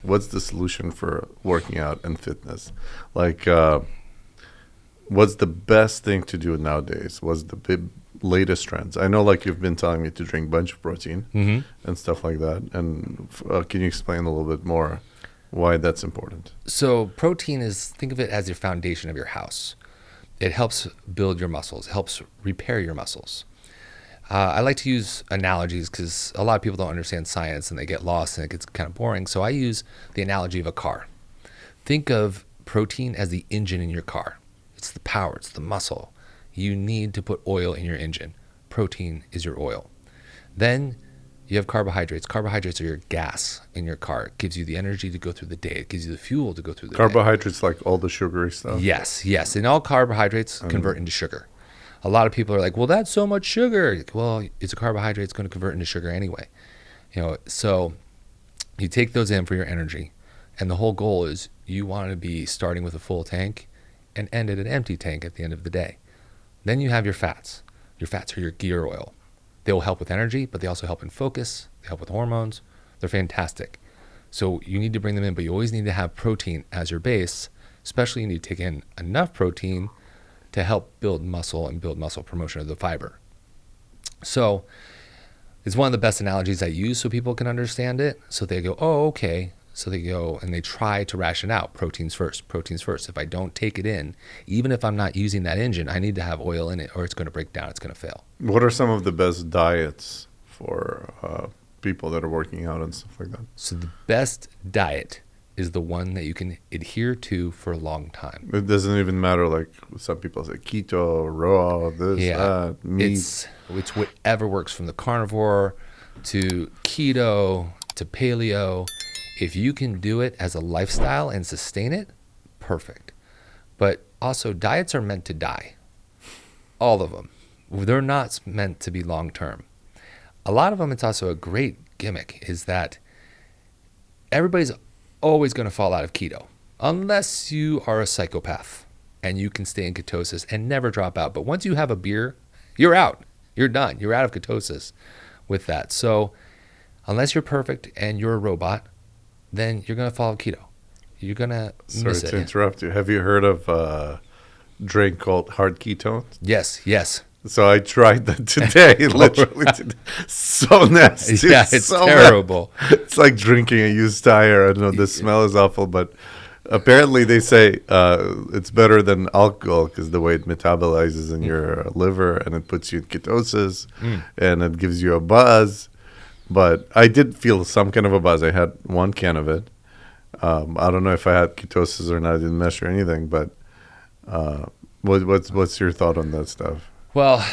what's the solution for working out and fitness? Like, what's the best thing to do nowadays? What's the big latest trends? I know, like, you've been telling me to drink a bunch of protein and stuff like that. And can you explain a little bit more why that's important? So protein think of it as your foundation of your house. It helps build your muscles, helps repair your muscles. I like to use analogies because a lot of people don't understand science and they get lost and it gets kind of boring. So I use the analogy of a car. Think of protein as the engine in your car. It's the power, it's the muscle. You need to put oil in your engine. Protein is your oil. Then you have carbohydrates. Carbohydrates are your gas in your car. It gives you the energy to go through the day. It gives you the fuel to go through the day. Carbohydrates, like all the sugary stuff? Yes. And all carbohydrates convert into sugar. A lot of people are like, well, that's so much sugar. Well, it's a carbohydrate. It's going to convert into sugar anyway. So you take those in for your energy. And the whole goal is you want to be starting with a full tank and end at an empty tank at the end of the day. Then you have your fats. Your fats are your gear oil. They will help with energy, but they also help in focus. They help with hormones. They're fantastic. So you need to bring them in, but you always need to have protein as your base. Especially you need to take in enough protein to help build muscle and build muscle promotion of the fiber. So it's one of the best analogies I use so people can understand it. So they go, oh, okay. So they go and they try to ration out proteins first. If I don't take it in, even if I'm not using that engine, I need to have oil in it or it's going to break down. It's going to fail. What are some of the best diets for people that are working out and stuff like that? So the best diet is the one that you can adhere to for a long time. It doesn't even matter, like some people say keto, raw, that, meat. It's whatever works, from the carnivore to keto to paleo. If you can do it as a lifestyle and sustain it, perfect. But also, diets are meant to die. All of them. They're not meant to be long-term. A lot of them, it's also a great gimmick, is that everybody's always going to fall out of keto unless you are a psychopath and you can stay in ketosis and never drop out. But once you have a beer, you're out. You're done. You're out of ketosis with that. So unless you're perfect and you're a robot, then you're going to follow keto. You're going to miss it. Sorry to interrupt you. Have you heard of a drink called hard ketones? Yes. So I tried that today, literally today. So nasty. Yeah, it's so terrible. It's like drinking a used tire. I don't know, the smell is awful, but apparently they say it's better than alcohol because the way it metabolizes in your liver and it puts you in ketosis and it gives you a buzz. But I did feel some kind of a buzz. I had one can of it. I don't know if I had ketosis or not. I didn't measure anything, but what's your thought on that stuff? Well,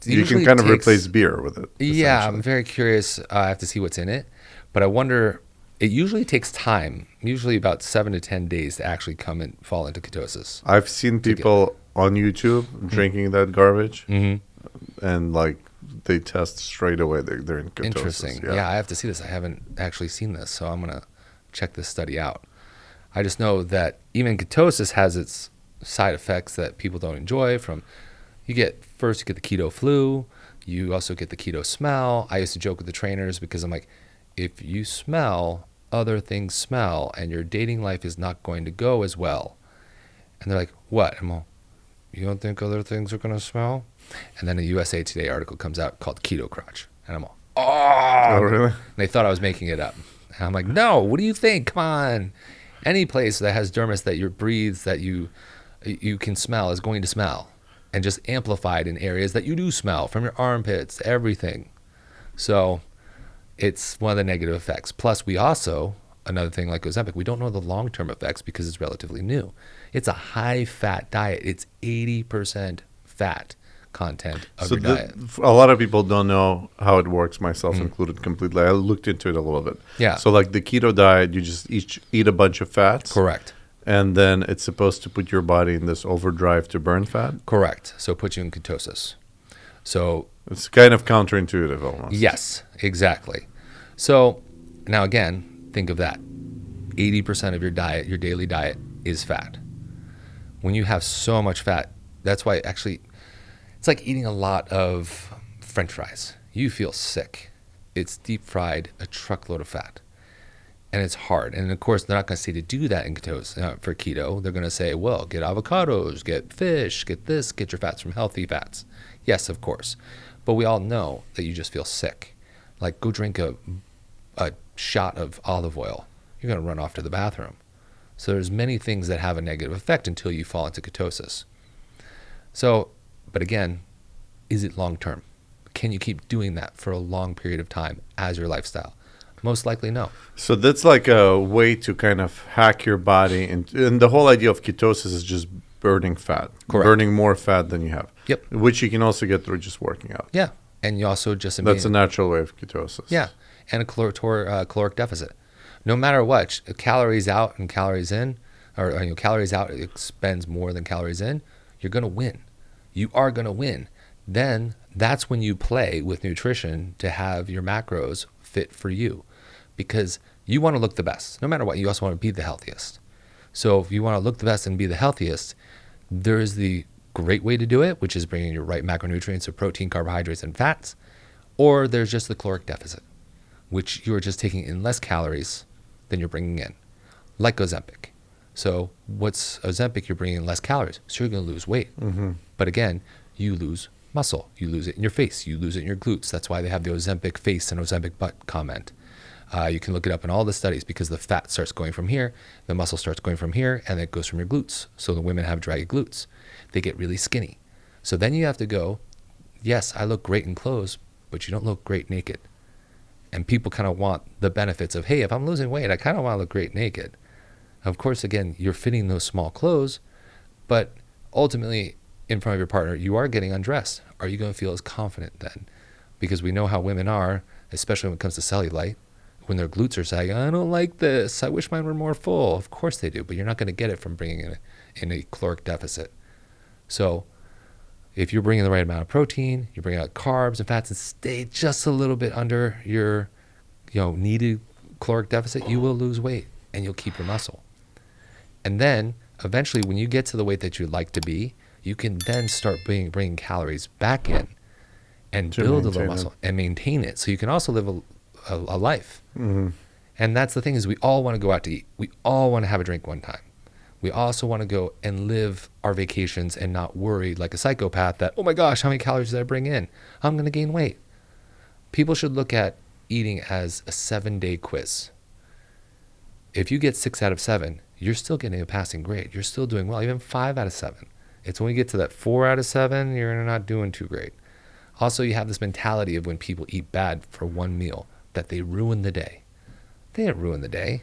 you can kind of replace beer with it. Yeah, I'm very curious. I have to see what's in it. But I wonder, it usually takes time, usually about 7 to 10 days to actually come and fall into ketosis. I've seen people on YouTube drinking that garbage, and like they test straight away they're in ketosis. Interesting. Yeah, I have to see this. I haven't actually seen this, so I'm going to check this study out. I just know that even ketosis has its side effects that people don't enjoy. You get the keto flu. You also get the keto smell. I used to joke with the trainers because I'm like, if you smell, other things smell, and your dating life is not going to go as well. And they're like, what? I'm all, you don't think other things are going to smell? And then a USA Today article comes out called Keto Crotch. And I'm all, oh, really? And they thought I was making it up. And I'm like, no, what do you think? Come on. Any place that has dermis that you breathe, that you can smell is going to smell. And just amplified in areas that you do smell, from your armpits, everything. So it's one of the negative effects. Plus, we also, another thing like Ozempic, we don't know the long-term effects because it's relatively new. It's a high-fat diet. It's 80% fat content of your diet. A lot of people don't know how it works, myself included completely. I looked into it a little bit. Yeah. So like the keto diet, you just eat a bunch of fats. Correct. And then it's supposed to put your body in this overdrive to burn fat? Correct. So it puts you in ketosis. So it's kind of counterintuitive almost. Yes, exactly. So now again, think of that. 80% of your diet, your daily diet, is fat. When you have so much fat, that's why actually it's like eating a lot of French fries. You feel sick. It's deep fried, a truckload of fat. And it's hard. And of course, they're not going to say to do that in ketos, for keto. They're going to say, well, get avocados, get fish, get this, get your fats from healthy fats. Yes, of course. But we all know that you just feel sick. Like, go drink a shot of olive oil. You're going to run off to the bathroom. So there's many things that have a negative effect until you fall into ketosis. So, but again, is it long term? Can you keep doing that for a long period of time as your lifestyle? Most likely no. So that's like a way to kind of hack your body. And the whole idea of ketosis is just burning fat. Correct. Burning more fat than you have. Yep. Which you can also get through just working out. Yeah. And you also just... That's a natural way of ketosis. Yeah. And a caloric deficit. No matter what, calories out and calories in, or calories out expends more than calories in, you're going to win. You are going to win. Then that's when you play with nutrition to have your macros fit for you. Because you want to look the best. No matter what, you also want to be the healthiest. So if you want to look the best and be the healthiest, there is the great way to do it, which is bringing your right macronutrients of protein, carbohydrates, and fats. Or there's just the caloric deficit, which you're just taking in less calories than you're bringing in, like Ozempic. So what's Ozempic? You're bringing in less calories, so you're going to lose weight. Mm-hmm. But again, you lose muscle. You lose it in your face. You lose it in your glutes. That's why they have the Ozempic face and Ozempic butt comment. You can look it up in all the studies because the fat starts going from here, the muscle starts going from here, and it goes from your glutes. So the women have draggy glutes. They get really skinny. So then you have to go, yes, I look great in clothes, but you don't look great naked. And people kind of want the benefits of, hey, if I'm losing weight, I kind of want to look great naked. Of course, again, you're fitting those small clothes, but ultimately, in front of your partner, you are getting undressed. Are you going to feel as confident then? Because we know how women are, especially when it comes to cellulite. When their glutes are saying, I don't like this, I wish mine were more full. Of course they do, but you're not going to get it from bringing in a caloric deficit. So if you're bringing the right amount of protein, you bring out carbs and fats and stay just a little bit under your needed caloric deficit, you will lose weight and you'll keep your muscle. And then eventually when you get to the weight that you'd like to be, you can then start bringing calories back in and build a little muscle and maintain it. So you can also live a life. Mm-hmm. And that's the thing is we all want to go out to eat. We all want to have a drink one time. We also want to go and live our vacations and not worry like a psychopath that, oh my gosh, how many calories did I bring in? I'm going to gain weight. People should look at eating as a 7-day quiz. If you get 6 out of 7, you're still getting a passing grade. You're still doing well, even 5 out of 7. It's when you get to that 4 out of 7, you're not doing too great. Also, you have this mentality of when people eat bad for one meal, that they ruin the day. They didn't ruin the day.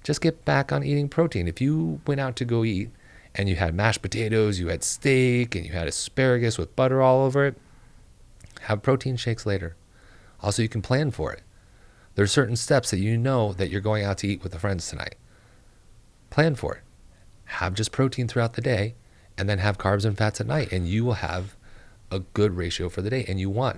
Just get back on eating protein. If you went out to go eat and you had mashed potatoes, you had steak, and you had asparagus with butter all over it, have protein shakes later. Also, you can plan for it. There's certain steps that you know that you're going out to eat with the friends tonight. Plan for it. Have just protein throughout the day and then have carbs and fats at night, and you will have a good ratio for the day. And you want